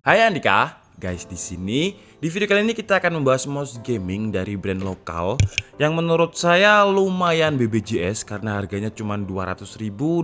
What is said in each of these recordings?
Hai Andika, guys di sini di video kali ini kita akan membahas mouse gaming dari brand lokal yang menurut saya lumayan BBJS karena harganya cuma 200.000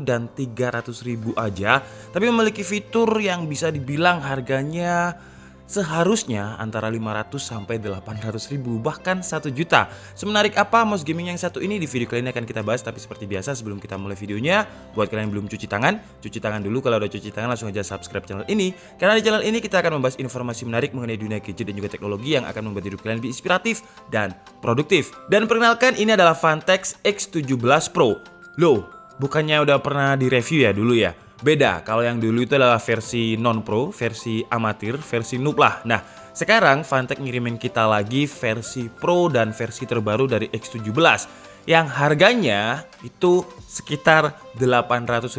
dan 300.000 aja, tapi memiliki fitur yang bisa dibilang harganya seharusnya antara 500 sampai 800.000 bahkan 1 juta. Semenarik apa mouse gaming yang satu ini di video kali ini akan kita bahas, tapi seperti biasa sebelum kita mulai videonya, buat kalian yang belum cuci tangan dulu. Kalau udah cuci tangan langsung aja subscribe channel ini, karena di channel ini kita akan membahas informasi menarik mengenai dunia gadget dan juga teknologi yang akan membuat hidup kalian lebih inspiratif dan produktif. Dan perkenalkan, ini adalah Phanteks X17 Pro. Loh, bukannya udah pernah direview ya dulu ya? Beda, kalau yang dulu itu adalah versi non-pro, versi amatir, versi noob lah. Nah, sekarang Phanteks ngirimin kita lagi versi pro dan versi terbaru dari X17 yang harganya itu sekitar 800.000.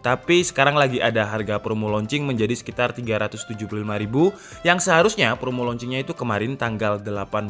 Tapi sekarang lagi ada harga promo launching menjadi sekitar 375.000 yang seharusnya promo launchingnya itu kemarin tanggal 18,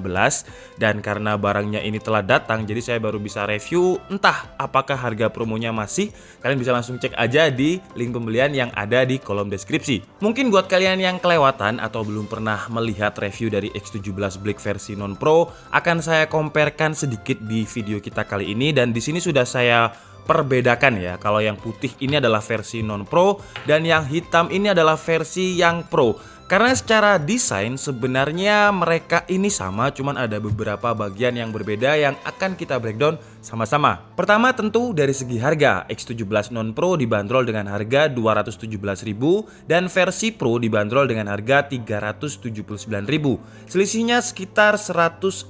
dan karena barangnya ini telah datang jadi saya baru bisa review. Entah apakah harga promonya masih, kalian bisa langsung cek aja di link pembelian yang ada di kolom deskripsi. Mungkin buat kalian yang kelewatan atau belum pernah melihat review dari X17 Black versi non pro, akan saya comparekan sedikit di video kita kali ini, dan di sini sudah saya perbedakan ya. Kalau yang putih ini adalah versi non pro dan yang hitam ini adalah versi yang pro. Karena secara desain sebenarnya mereka ini sama, cuman ada beberapa bagian yang berbeda yang akan kita breakdown sama-sama. Pertama tentu dari segi harga, X17 non pro dibanderol dengan harga 217.000 dan versi pro dibanderol dengan harga 379.000. Selisihnya sekitar 164.000.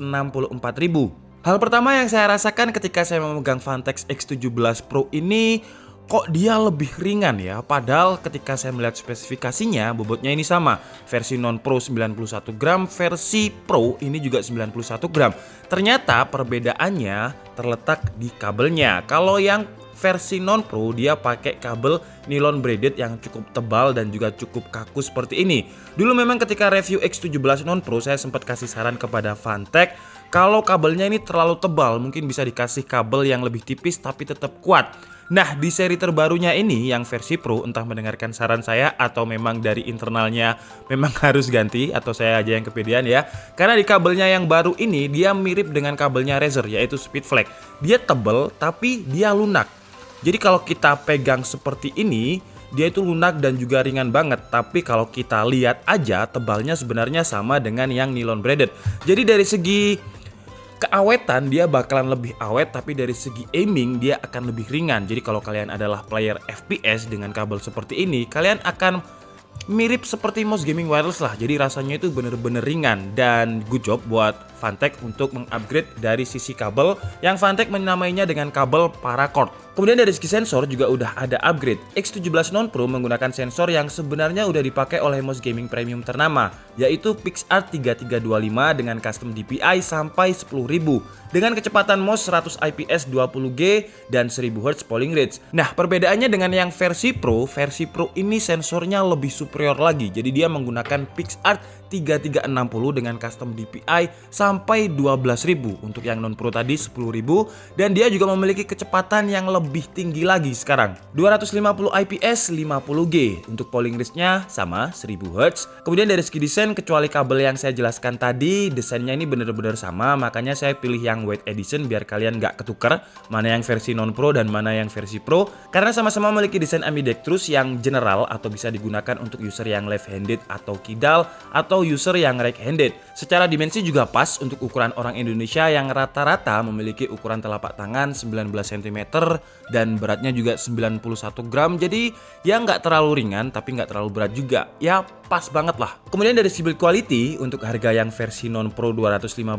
Hal pertama yang saya rasakan ketika saya memegang Phanteks X17 Pro ini, kok dia lebih ringan ya. Padahal ketika saya melihat spesifikasinya, bobotnya ini sama. Versi non pro 91 gram, versi pro ini juga 91 gram. Ternyata perbedaannya terletak di kabelnya. Kalau yang versi non pro dia pakai kabel nilon braided yang cukup tebal dan juga cukup kaku seperti ini. Dulu memang ketika review X17 non pro saya sempat kasih saran kepada Phanteks, kalau kabelnya ini terlalu tebal mungkin bisa dikasih kabel yang lebih tipis tapi tetap kuat. Nah, di seri terbarunya ini yang versi pro, entah mendengarkan saran saya atau memang dari internalnya memang harus ganti, atau saya aja yang kepedean ya. Karena di kabelnya yang baru ini dia mirip dengan kabelnya Razer, yaitu Speedflex. Dia tebal tapi dia lunak. Jadi kalau kita pegang seperti ini, dia itu lunak dan juga ringan banget. Tapi kalau kita lihat aja, tebalnya sebenarnya sama dengan yang nylon braided. Jadi dari segi keawetan dia bakalan lebih awet, tapi dari segi aiming dia akan lebih ringan. Jadi kalau kalian adalah player FPS dengan kabel seperti ini, kalian akan mirip seperti mouse gaming wireless lah. Jadi rasanya itu bener-bener ringan. Dan good job buat Phanteks untuk mengupgrade dari sisi kabel yang Phanteks menamainya dengan kabel paracord. Kemudian dari segi sensor juga udah ada upgrade. X17 non pro menggunakan sensor yang sebenarnya udah dipakai oleh mouse gaming premium ternama, yaitu PixArt 3325 dengan custom DPI sampai 10.000 dengan kecepatan mouse 100 IPS 20G dan 1000 Hz polling rate. Nah, perbedaannya dengan yang versi pro ini sensornya lebih superior lagi. Jadi dia menggunakan PixArt 3360 dengan custom DPI sampai 12.000. Untuk yang non pro tadi 10.000, dan dia juga memiliki kecepatan yang lebih tinggi lagi sekarang, 250 IPS 50G. Untuk polling rate-nya sama 1000 Hz. Kemudian dari segi desain, kecuali kabel yang saya jelaskan tadi, desainnya ini bener-bener sama, makanya saya pilih yang white edition biar kalian nggak ketukar mana yang versi non pro dan mana yang versi pro, karena sama-sama memiliki desain ambidextrous yang general atau bisa digunakan untuk user yang left handed atau kidal atau user yang right handed. Secara dimensi juga pas untuk ukuran orang Indonesia yang rata-rata memiliki ukuran telapak tangan 19 cm dan beratnya juga 91 gram. Jadi ya nggak terlalu ringan tapi nggak terlalu berat juga, ya pas banget lah. Kemudian dari sisi build quality, untuk harga yang versi non pro 215.000,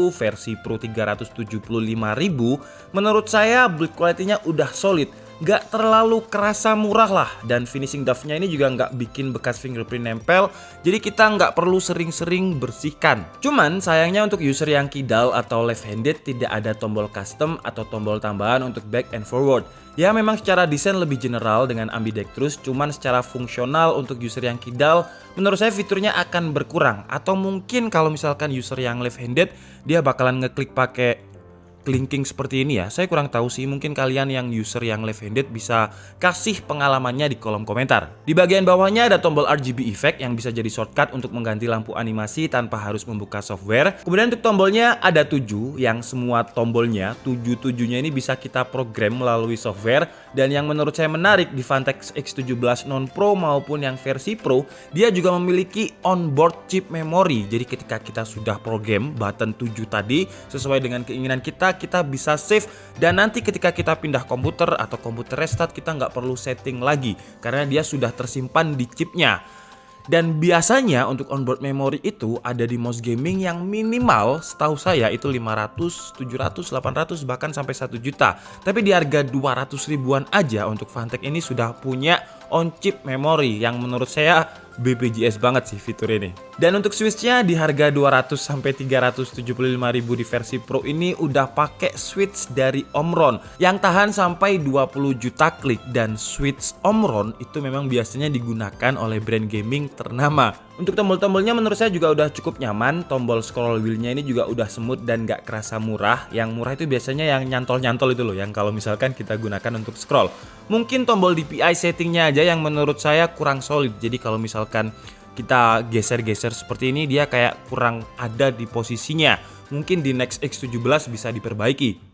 versi pro 375.000, menurut saya build quality-nya udah solid. Gak terlalu kerasa murah lah, dan finishing duftnya ini juga nggak bikin bekas fingerprint nempel, jadi kita nggak perlu sering-sering bersihkan. Cuman sayangnya untuk user yang kidal atau left handed tidak ada tombol custom atau tombol tambahan untuk back and forward. Ya memang secara desain lebih general dengan ambidextrous, cuman secara fungsional untuk user yang kidal menurut saya fiturnya akan berkurang. Atau mungkin kalau misalkan user yang left handed dia bakalan ngeklik pakai kelingking seperti ini ya. Saya kurang tahu sih, mungkin kalian yang user yang left-handed bisa kasih pengalamannya di kolom komentar. Di bagian bawahnya ada tombol RGB effect yang bisa jadi shortcut untuk mengganti lampu animasi tanpa harus membuka software. Kemudian untuk tombolnya ada 7, yang semua tombolnya 7-7-nya ini bisa kita program melalui software. Dan yang menurut saya menarik di Vantex X17 non Pro maupun yang versi Pro, dia juga memiliki onboard chip memory. Jadi ketika kita sudah program button 7 tadi sesuai dengan keinginan kita bisa save, dan nanti ketika kita pindah komputer atau komputer restart kita nggak perlu setting lagi karena dia sudah tersimpan di chipnya. Dan biasanya untuk onboard memory itu ada di mouse gaming yang minimal setahu saya itu 500, 700, 800 bahkan sampai 1 juta. Tapi di harga 200 ribuan aja untuk Vantex ini sudah punya on chip memory yang menurut saya BPJS banget sih fitur ini. Dan untuk switchnya di harga 200 sampai 375 ribu di versi Pro ini udah pakai switch dari Omron yang tahan sampai 20 juta klik, dan switch Omron itu memang biasanya digunakan oleh brand gaming ternama. Untuk tombol-tombolnya menurut saya juga udah cukup nyaman. Tombol scroll wheelnya ini juga udah smooth dan gak kerasa murah. Yang murah itu biasanya yang nyantol-nyantol itu loh, yang kalau misalkan kita gunakan untuk scroll. Mungkin tombol DPI settingnya aja yang menurut saya kurang solid. Jadi kalau misalkan kita geser-geser seperti ini dia kayak kurang ada di posisinya. Mungkin di Next X17 bisa diperbaiki.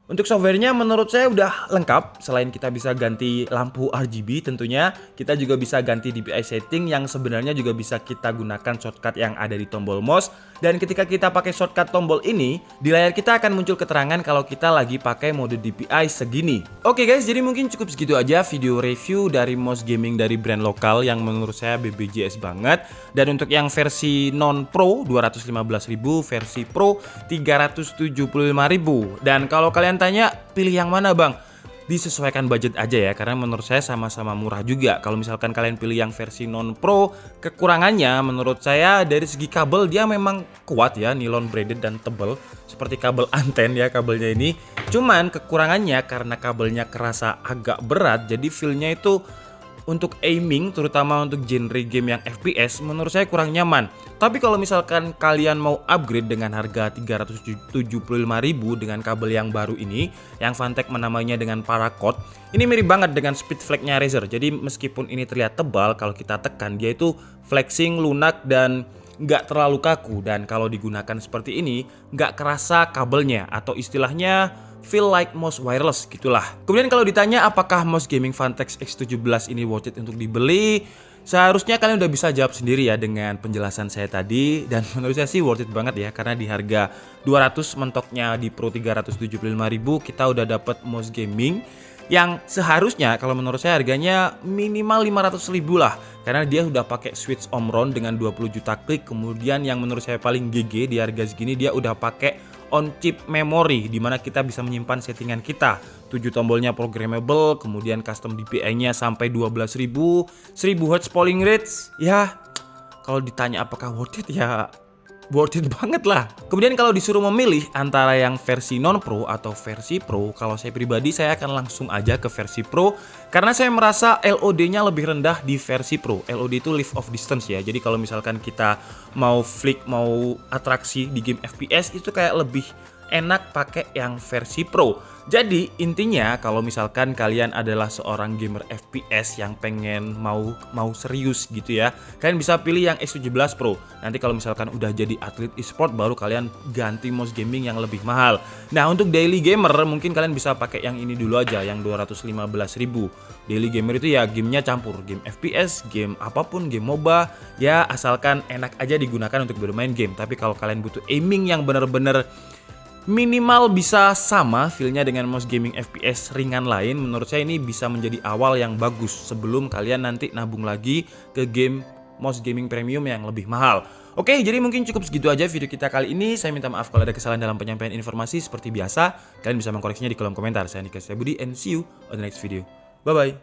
Untuk softwarenya menurut saya udah lengkap. Selain kita bisa ganti lampu RGB tentunya, kita juga bisa ganti DPI setting yang sebenarnya juga bisa kita gunakan shortcut yang ada di tombol mouse. Dan ketika kita pakai shortcut tombol ini, di layar kita akan muncul keterangan kalau kita lagi pakai mode DPI segini. Oke guys, jadi mungkin cukup segitu aja video review dari mouse gaming dari brand lokal yang menurut saya BPJS banget. Dan untuk yang versi non Pro 215.000, versi Pro 375.000. Dan kalau kalian tanya pilih yang mana bang, disesuaikan budget aja ya, karena menurut saya sama-sama murah juga. Kalau misalkan kalian pilih yang versi non Pro, kekurangannya menurut saya dari segi kabel dia memang kuat ya, nilon braided dan tebal seperti kabel anten ya kabelnya ini. Cuman kekurangannya karena kabelnya kerasa agak berat, jadi feel-nya itu untuk aiming, terutama untuk genre game yang FPS, menurut saya kurang nyaman. Tapi kalau misalkan kalian mau upgrade dengan harga 375.000 dengan kabel yang baru ini, yang Vantex menamainya dengan Paracord, ini mirip banget dengan speed flag-nya Razer. Jadi meskipun ini terlihat tebal, kalau kita tekan dia itu flexing, lunak, dan nggak terlalu kaku. Dan kalau digunakan seperti ini, nggak kerasa kabelnya, atau istilahnya feel like mouse wireless gitulah. Kemudian kalau ditanya apakah mouse gaming Vantex X17 ini worth it untuk dibeli, seharusnya kalian udah bisa jawab sendiri ya dengan penjelasan saya tadi. Dan menurut saya sih worth it banget ya, karena di harga 200 mentoknya di Pro 375.000 kita udah dapet mouse gaming yang seharusnya kalau menurut saya harganya minimal 500.000 lah, karena dia udah pakai switch Omron dengan 20 juta klik. Kemudian yang menurut saya paling GG di harga segini, dia udah pakai on chip memory dimana kita bisa menyimpan settingan kita. 7 tombolnya programmable, kemudian custom DPI-nya sampai 12.000, 1000 Hz polling rates. Ya kalau ditanya apakah worth it, ya worth it banget lah. Kemudian kalau disuruh memilih antara yang versi non Pro atau versi Pro, kalau saya pribadi saya akan langsung aja ke versi Pro, karena saya merasa LOD-nya lebih rendah di versi Pro. LOD itu lift of distance ya. Jadi kalau misalkan kita mau flick, mau atraksi di game FPS itu kayak lebih enak pakai yang versi Pro. Jadi intinya kalau misalkan kalian adalah seorang gamer FPS yang pengen mau serius gitu ya, kalian bisa pilih yang X17 Pro. Nanti kalau misalkan udah jadi atlet e-sport baru kalian ganti mouse gaming yang lebih mahal. Nah untuk daily gamer mungkin kalian bisa pakai yang ini dulu aja, yang 215.000. Daily gamer itu ya gamenya campur, game FPS, game apapun, game MOBA, ya asalkan enak aja digunakan untuk bermain game. Tapi kalau kalian butuh aiming yang bener-bener minimal bisa sama feelnya dengan mouse gaming FPS ringan lain, menurut saya ini bisa menjadi awal yang bagus sebelum kalian nanti nabung lagi ke game mouse gaming premium yang lebih mahal. Oke, jadi mungkin cukup segitu aja video kita kali ini. Saya minta maaf kalau ada kesalahan dalam penyampaian informasi. Seperti biasa, kalian bisa mengkoreksinya di kolom komentar. Saya Nika Budi and see you on the next video. Bye bye.